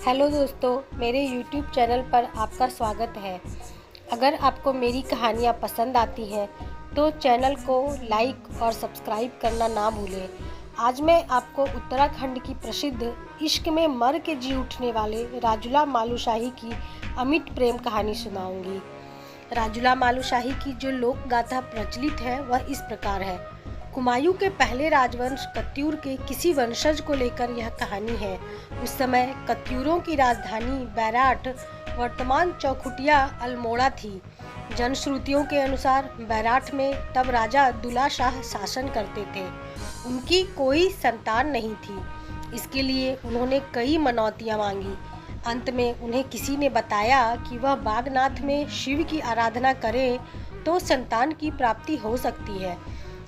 Hello दोस्तों, मेरे YouTube channel पर आपका स्वागत है। अगर आपको मेरी कहानियाँ पसंद आती हैं तो चैनल को लाइक और सब्सक्राइब करना ना भूलें। आज मैं आपको उत्तराखंड की प्रसिद्ध इश्क में मर के जी उठने वाले राजूला मालूशाही की अमिट प्रेम कहानी सुनाऊंगी। राजूला मालूशाही की जो लोक गाथा प्रचलित है वह इस प्रकार है। कुमायूं के पहले राजवंश कत्यूर के किसी वंशज को लेकर यह कहानी है। उस समय कत्यूरों की राजधानी बैराट वर्तमान चौखुटिया अल्मोड़ा थी। जनश्रुतियों के अनुसार बैराट में तब राजा दुला शाह शासन करते थे। उनकी कोई संतान नहीं थी। इसके लिए उन्होंने कई मनौतियाँ मांगी। अंत में उन्हें किसी ने बताया कि वह बागनाथ में शिव की आराधना करें तो संतान की प्राप्ति हो सकती है।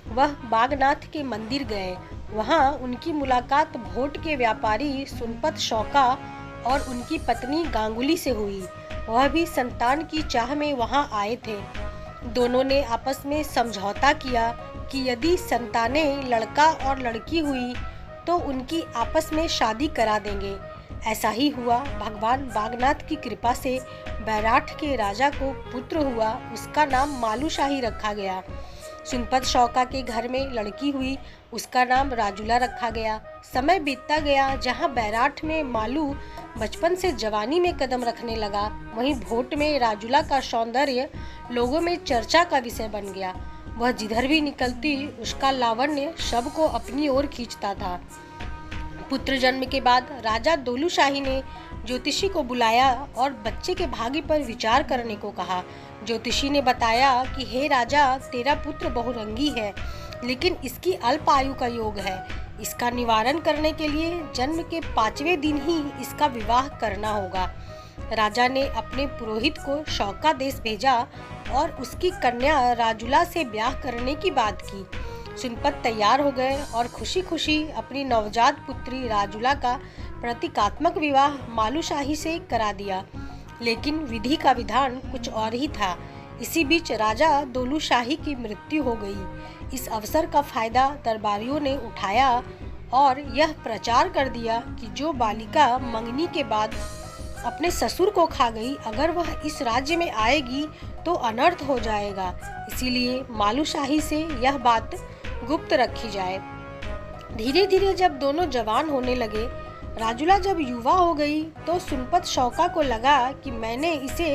वह बागनाथ के मंदिर गए। वहां उनकी मुलाकात भोट के व्यापारी सुनपत शौका और उनकी पत्नी गांगुली से हुई। वह भी संतान की चाह में वहां आए थे। दोनों ने आपस में समझौता किया कि यदि संतानें लड़का और लड़की हुई तो उनकी आपस में शादी करा देंगे। ऐसा ही हुआ। भगवान बागनाथ की कृपा से बैराठ के राजा को पुत्र हुआ। उसका नाम मालूशाही रखा गया। सुनपत शौका के घर में लड़की हुई। उसका नाम राजूला रखा गया। समय बीतता गया। जहाँ बैराठ में मालू बचपन से जवानी में कदम रखने लगा, वहीं भोट में राजूला का सौंदर्य लोगों में चर्चा का विषय बन गया। वह जिधर भी निकलती उसका लावण्य सबको अपनी ओर खींचता था। पुत्र जन्म के बाद राजा दोलू शाही ने ज्योतिषी को बुलाया और बच्चे के भाग्य पर विचार करने को कहा। ज्योतिषी ने बताया कि हे राजा, तेरा पुत्र बहुरंगी है, लेकिन इसकी अल्प आयु का योग है। इसका निवारण करने के लिए जन्म के 5वें दिन ही इसका विवाह करना होगा। राजा ने अपने पुरोहित को शौका देश भेजा और उसकी कन्या राजूला से ब्याह करने की बात की। सुनपत तैयार हो गए और खुशी खुशी अपनी नवजात पुत्री राजूला का प्रतीकात्मक विवाह मालूशाही से करा दिया। लेकिन विधि का विधान कुछ और ही था। इसी बीच राजा दोलू शाही की मृत्यु हो गई। इस अवसर का फायदा दरबारियों ने उठाया और यह प्रचार कर दिया कि जो बालिका मंगनी के बाद अपने ससुर को खा गई, अगर वह इस राज्य में आएगी तो अनर्थ हो जाएगा। इसीलिए मालूशाही से यह बात गुप्त रखी जाए। धीरे धीरे जब दोनों जवान होने लगे, राजूला जब युवा हो गई तो सुनपत शौका को लगा कि मैंने इसे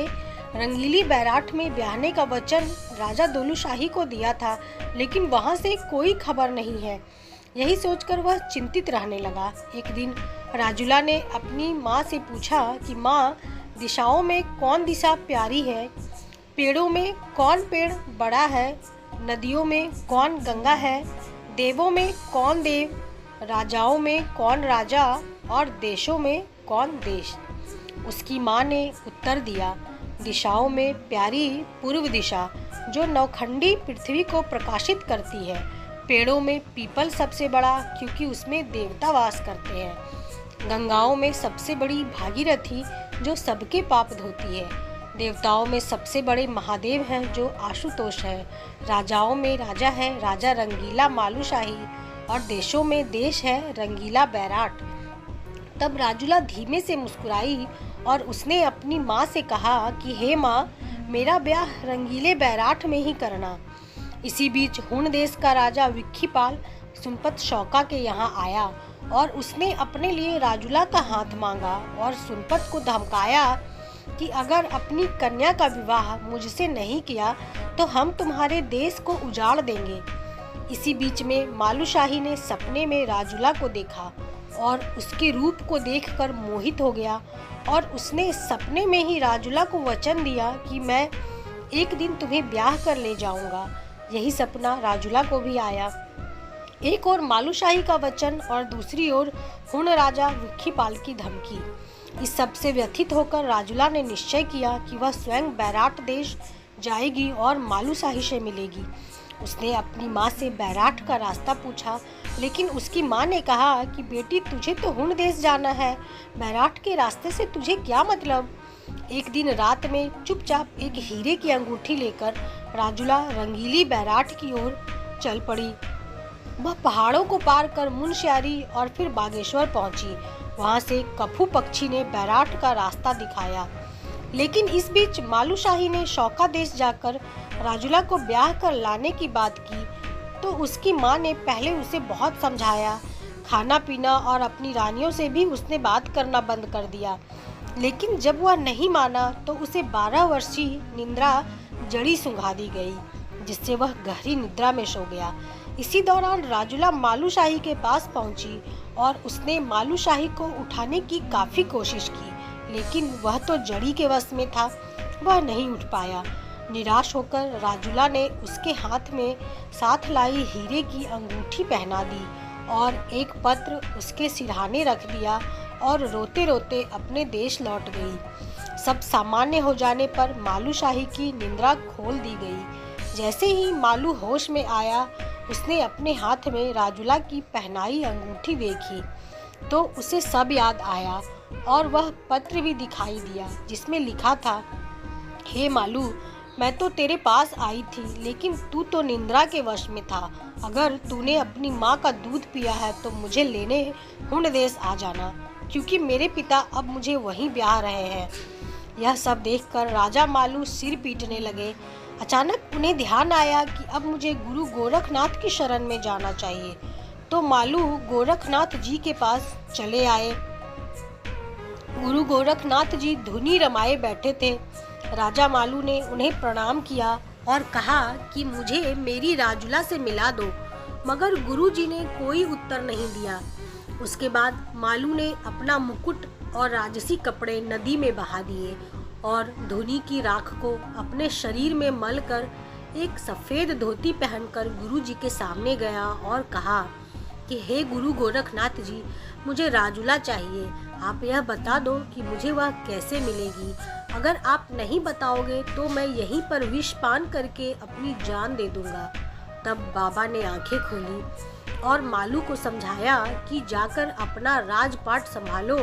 रंगीली बैराठ में ब्याहने का वचन राजा दोलू शाही को दिया था, लेकिन वहां से कोई खबर नहीं है। यही सोचकर वह चिंतित रहने लगा। एक दिन राजूला ने अपनी माँ से पूछा कि माँ, दिशाओं में कौन दिशा प्यारी है? पेड़ों में कौन पेड़ बड़ा है? नदियों में कौन गंगा है? देवों में कौन देव? राजाओं में कौन राजा? और देशों में कौन देश? उसकी माँ ने उत्तर दिया, दिशाओं में प्यारी पूर्व दिशा, जो नौखंडी पृथ्वी को प्रकाशित करती है। पेड़ों में पीपल सबसे बड़ा, क्योंकि उसमें देवता वास करते हैं। गंगाओं में सबसे बड़ी भागीरथी, जो सबके पाप धोती है। देवताओं में सबसे बड़े महादेव हैं, जो आशुतोष है। राजाओं में राजा है, राजा रंगीला मालूशाही, और देशों में देश है, रंगीला बैराठ। तब राजूला धीमे से मुस्कुराई और उसने अपनी माँ से कहा कि हे माँ, मेरा ब्याह रंगीले बैराठ में ही करना। इसी बीच हुण देश का राजा विक्खीपाल सुनपत शौका के यहाँ आया और उसने अपने लिए राजूला का हाथ मांगा और सुनपत को धमकाया कि अगर अपनी कन्या का विवाह मुझसे नहीं किया तो हम तुम्हारे देश को उजाड़ देंगे। इसी बीच में मालूशाही ने सपने में राजूला को देखा और उसके रूप को देखकर मोहित हो गया, और उसने सपने में ही राजूला को वचन दिया कि मैं एक दिन तुम्हें ब्याह कर ले जाऊंगा। यही सपना राजूला को भी आया। एक ओर मालूशाही का वचन और दूसरी ओर हुण राजा विक्खीपाल की धमकी। इस सब से व्यथित होकर राजूला ने निश्चय किया कि वह स्वयं बैराठ देश जाएगी और मालूशाही से मिलेगी। उसने अपनी माँ से बैराठ का रास्ता पूछा, लेकिन उसकी माँ ने कहा कि बेटी, तुझे तो हुण देश जाना है, बैराठ के रास्ते से तुझे क्या मतलब? एक दिन रात में चुपचाप एक हीरे की अंगूठी लेकर राजूला रंगीली बैराठ की ओर चल पड़ी। वह पहाड़ों को पार कर मुनस्यारी और फिर बागेश्वर पहुंची। वहाँ से कफू पक्षी ने बैराट का रास्ता दिखाया। लेकिन इस बीच मालूशाही ने शौका देश जाकर राजुला को ब्याह कर लाने की बात की तो उसकी माँ ने पहले उसे बहुत समझाया। खाना पीना और अपनी रानियों से भी उसने बात करना बंद कर दिया। लेकिन जब वह नहीं माना तो उसे 12 वर्षीय निद्रा जड़ी सुंघा दी गई, जिससे वह गहरी निद्रा में सो गया। इसी दौरान राजुला मालूशाही के पास पहुंची और उसने मालूशाही को उठाने की काफ़ी कोशिश की, लेकिन वह तो जड़ी के वश में था, वह नहीं उठ पाया। निराश होकर राजुला ने उसके हाथ में साथ लाई हीरे की अंगूठी पहना दी और एक पत्र उसके सिरहाने रख दिया और रोते रोते अपने देश लौट गई। सब सामान्य हो जाने पर मालूशाही की निद्रा खोल दी गई। जैसे ही मालू होश में आया, उसने अपने हाथ में राजुला की पहनाई अंगूठी देखी तो उसे सब याद आया और वह पत्र भी दिखाई दिया, जिसमें लिखा था, हे मालू, मैं तो तेरे पास आई थी, लेकिन तू तो निद्रा के वश में था। अगर तूने अपनी माँ का दूध पिया है तो मुझे लेने हुण देश आ जाना, क्योंकि मेरे पिता अब मुझे वहीं ब्याह रहे हैं। यह सब देखकर राजा मालू सिर पीटने लगे। अचानक उन्हें ध्यान आया कि अब मुझे गुरु गोरखनाथ की शरण में जाना चाहिए, तो मालू गोरखनाथ जी के पास चले आए। गुरु गोरखनाथ जी धुनी रमाए बैठे थे। राजा मालू ने उन्हें प्रणाम किया और कहा कि मुझे मेरी राजुला से मिला दो, मगर गुरुजी ने कोई उत्तर नहीं दिया। उसके बाद मालू ने अपना मुकुट और राजसी कपड़े नदी में बहा दिए और धुनी की राख को अपने शरीर में मलकर एक सफ़ेद धोती पहनकर गुरुजी के सामने गया और कहा कि हे गुरु गोरखनाथ जी, मुझे राजुला चाहिए। आप यह बता दो कि मुझे वह कैसे मिलेगी। अगर आप नहीं बताओगे तो मैं यहीं पर विष पान करके अपनी जान दे दूंगा। तब बाबा ने आंखें खोली और मालू को समझाया कि जाकर अपना राजपाट संभालो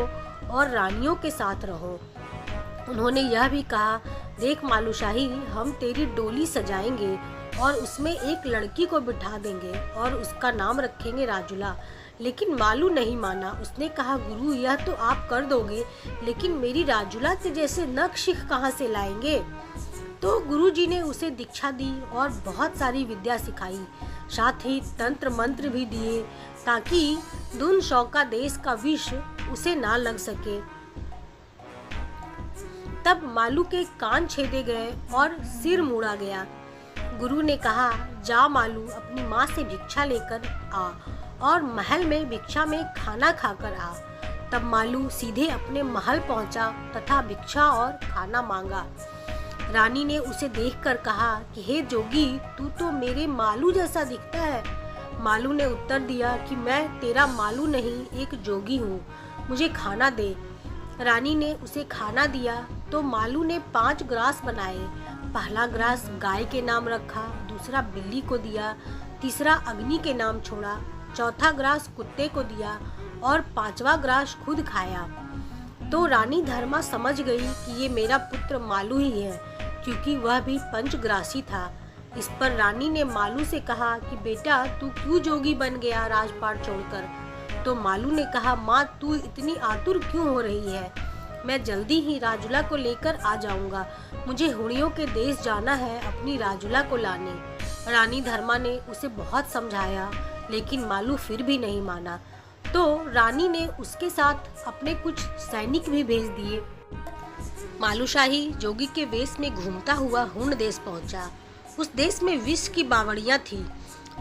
और रानियों के साथ रहो। उन्होंने यह भी कहा, देख मालूशाही, हम तेरी डोली सजाएंगे और उसमें एक लड़की को बिठा देंगे और उसका नाम रखेंगे राजुला। लेकिन मालू नहीं माना। उसने कहा, गुरु, यह तो आप कर दोगे, लेकिन मेरी राजुला के जैसे नख शिख कहाँ से लाएंगे। तो गुरुजी ने उसे दीक्षा दी और बहुत सारी विद्या सिखाई, साथ ही तंत्र मंत्र भी दिए ताकि धुन शौका देश का विष उसे ना लग सके। तब मालू के कान छेदे गए और सिर मुड़ा गया। गुरु ने कहा, जा मालू, अपनी माँ से भिक्षा लेकर आ और महल में भिक्षा में खाना खाकर आ। तब मालू सीधे अपने महल पहुंचा तथा भिक्षा और खाना मांगा। रानी ने उसे देखकर कहा कि हे जोगी, तू तो मेरे मालू जैसा दिखता है। मालू ने उत्तर दिया कि मैं तेरा मालू नहीं, एक जोगी हूँ, मुझे खाना दे। रानी ने उसे खाना दिया तो मालू ने 5 ग्रास बनाए। पहला ग्रास गाय के नाम रखा, दूसरा बिल्ली को दिया, तीसरा अग्नि के नाम छोड़ा, चौथा ग्रास कुत्ते को दिया और 5वां ग्रास खुद खाया। तो रानी धर्मा समझ गई कि ये मेरा पुत्र मालू ही है, क्योंकि वह भी पंचग्रासी था। इस पर रानी ने मालू से कहा कि बेटा, तू क्यों जोगी बन गया राजपाट छोड़कर। तो मालू ने कहा, माँ, तू इतनी आतुर क्यों हो रही है। मैं जल्दी ही राजुला को लेकर आ जाऊंगा। मुझे हुणियों के देश जाना है अपनी राजुला को लाने। रानी धर्मा ने उसे बहुत समझाया, लेकिन मालू फिर भी नहीं माना। तो रानी ने उसके साथ अपने कुछ सैनिक भी भेज दिए। मालूशाही जोगी के वेश में घूमता हुआ हुण देश पहुंचा। उस देश में विष की बावड़ियां थी।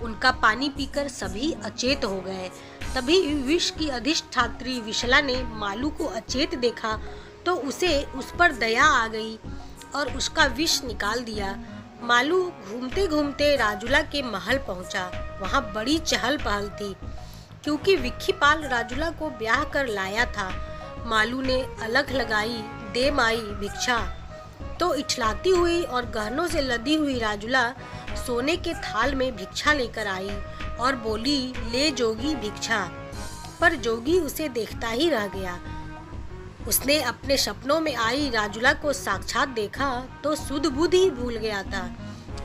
उनका पानी पीकर सभी अचेत हो गए। तभी विष की अधिष्ठात्री विशला ने मालू को अचेत देखा तो उसे उस पर दया आ गई और उसका विष निकाल दिया। मालू घूमते घूमते राजुला के महल पहुंचा। वहां बड़ी चहल पहल थी, क्योंकि विक्खीपाल राजुला को ब्याह कर लाया था। मालू ने अलख लगाई, दे माई भिक्षा। तो इठलाती हुई और गहनों से लदी हुई राजुला सोने के थाल में भिक्षा लेकर आई और बोली, ले जोगी भिक्षा। पर जोगी उसे देखता ही रह गया। उसने अपने सपनों में आई राजुला को साक्षात देखा तो सुध बुध ही भूल गया था।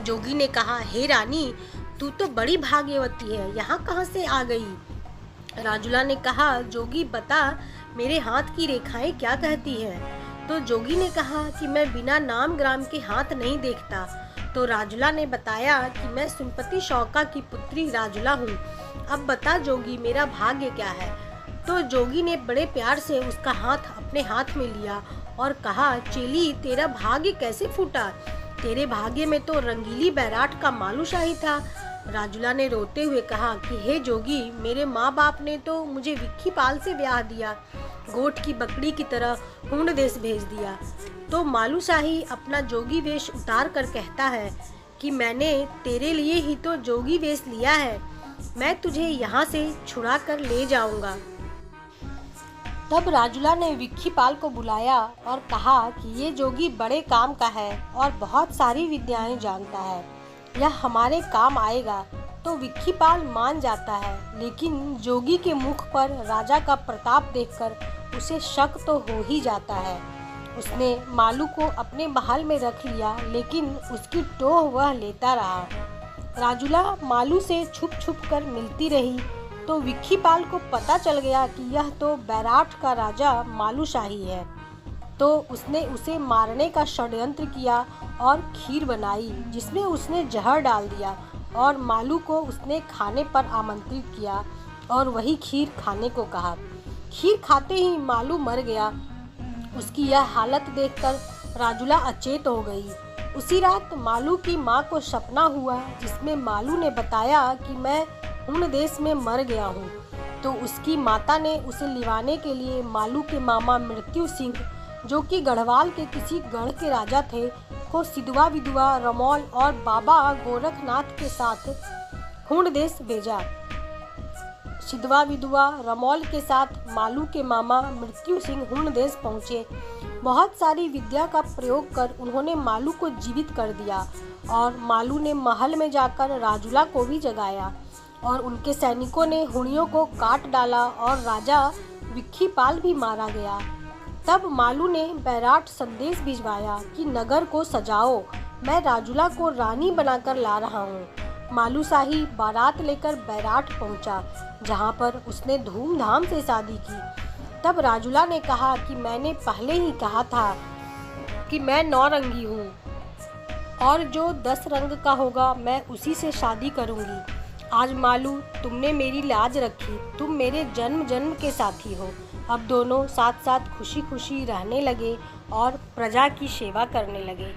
जोगी ने कहा, हे रानी, तू तो बड़ी भाग्यवती है, यहाँ कहाँ से आ गई। राजुला ने कहा, जोगी बता, मेरे हाथ की रेखाएं क्या कहती हैं? तो जोगी ने कहा कि मैं बिना नाम ग्राम के हाथ नहीं देखता। तो राजुला ने बताया कि मैं सुमपति शौका की पुत्री राजुला हूँ। अब बता जोगी, मेरा भाग्य क्या है? तो जोगी ने बड़े प्यार से उसका हाथ अपने हाथ में लिया और कहा, चेली, तेरा भाग्य कैसे फूटा? तेरे भाग्य में तो रंगीली बैराट का मालूशाही था। राजुला ने रोते हुए कहा कि हे जोगी, मेरे माँ बाप ने तो मुझे विक्खीपाल से ब्याह दिया, गोट की बकरी की तरह हूण देश भेज दिया। तो मालूशाही अपना जोगी वेश उतार कर कहता है कि मैंने तेरे लिए ही तो जोगी वेश लिया है, मैं तुझे यहाँ से छुड़ा कर ले जाऊंगा। तब राजुला ने विक्खीपाल को बुलाया और कहा कि ये जोगी बड़े काम का है और बहुत सारी विद्याएं जानता है, यह हमारे काम आएगा। तो विक्खीपाल मान जाता है, लेकिन जोगी के मुख पर राजा का प्रताप देखकर उसे शक तो हो ही जाता है। उसने मालू को अपने महल में रख लिया, लेकिन उसकी टोह वह लेता रहा। राजुला मालू से छुप छुप कर मिलती रही, तो विक्खीपाल को पता चल गया कि यह तो बैराठ का राजा मालूशाही है। तो उसने उसे मारने का षड्यंत्र किया और खीर बनाई, जिसमें उसने जहर डाल दिया और मालू को उसने खाने पर आमंत्रित किया और वही खीर खाने को कहा। खीर खाते ही मालू मर गया। उसकी यह हालत देखकर राजुला अचेत हो गई। उसी रात मालू की माँ को सपना हुआ, जिसमें मालू ने बताया कि मैं हूण देश में मर गया हूँ। तो उसकी माता ने उसे लिवाने के लिए मालू के मामा मृत्यु सिंह, जो कि गढ़वाल के किसी गढ़ के राजा थे, को सिधवा विधवा रमौल और बाबा गोरखनाथ के साथ हूण देश भेजा। सिधवा विधवा रमौल के साथ मालू के मामा मृत्यु सिंह हूण देश पहुँचे। बहुत सारी विद्या का प्रयोग कर उन्होंने मालू को जीवित कर दिया और मालू ने महल में जाकर राजुला को भी जगाया और उनके सैनिकों ने हुणियों को काट डाला और राजा विक्खीपाल भी मारा गया। तब मालू ने बैराठ संदेश भिजवाया कि नगर को सजाओ, मैं राजुला को रानी बनाकर ला रहा हूँ। मालूशाही बारात लेकर बैराठ पहुँचा, जहाँ पर उसने धूमधाम से शादी की। तब राजुला ने कहा कि मैंने पहले ही कहा था कि मैं 9 रंगी हूँ और जो 10 रंग का होगा मैं उसी से शादी करूँगी। आज मालू, तुमने मेरी लाज रखी, तुम मेरे जन्म जन्म के साथी हो। अब दोनों साथ साथ खुशी खुशी रहने लगे और प्रजा की सेवा करने लगे।